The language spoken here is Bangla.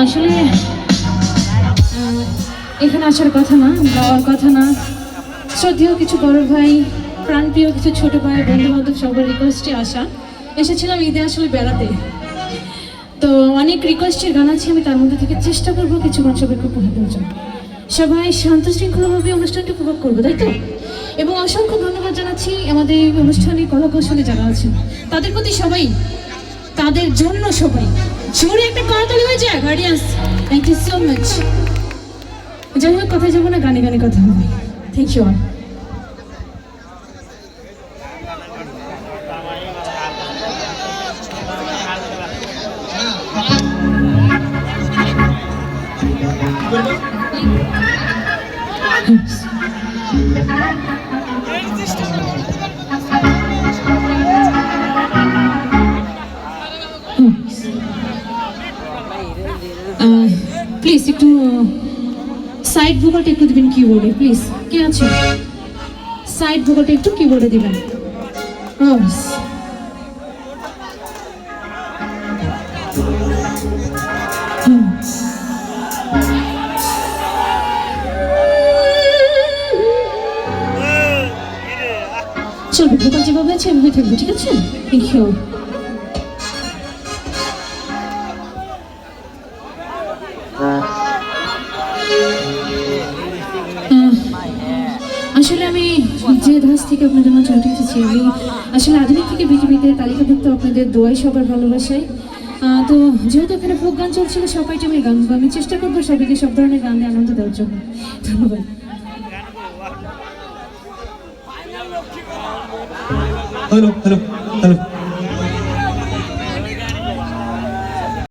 আসলে এখানে আসার কথা না, যাওয়ার কথা না। শ্রদ্ধেয় কিছু বড় ভাই, প্রাণপ্রিয় কিছু ছোট ভাই, বন্ধু বান্ধব সবার রিকোয়েস্টে আসা। এসেছিলাম ঈদে আসলে বেড়াতে, তো অনেক রিকোয়েস্টের গান আছে, আমি তার মধ্যে থেকে চেষ্টা করবো কিছু গান সবাইকে উপহার দেওয়ার জন্য। সবাই শান্ত শৃঙ্খলাভাবে অনুষ্ঠানটি উপভোগ করবো, তাই তো? এবং অসংখ্য ধন্যবাদ জানাচ্ছি আমাদের এই অনুষ্ঠানে কলাকৌশলী যারা আছেন তাদের প্রতি, সবাই তাদের জন্য সবাই জোরে একটা করতালি হয়ে যায়। Guardians, thank you so much. যাই হোক, কথায় যাবো না, গানে গানে কথা হবে। Thank you all. প্লিজ একটু সাইড ভোকালটা একটু দিবেন কিবোর্ডে, প্লিজ। কে আছে সাইড ভোকালটা একটু কিবোর্ডে দিবেন। চলবে, ভোকাল যেভাবে আছে এভাবে থাকবে, ঠিক আছে? Thank you. আসলে আমি যে ধাস থেকে আপনাদের মাঝে উঠে এসেছি, আমি আসলে আধুনিক থেকে বিজেপিতে তালিকাভুক্ত আপনাদের দোয়াই সবার ভালোবাসায়। তো যেহেতু এখানে ফোক গান চলছিল, সবাই আমি গান গাবো, আমি চেষ্টা করবো সবাইকে সব ধরনের গান দিয়ে আনন্দ দেওয়ার জন্য। ধন্যবাদ। Hello hello hello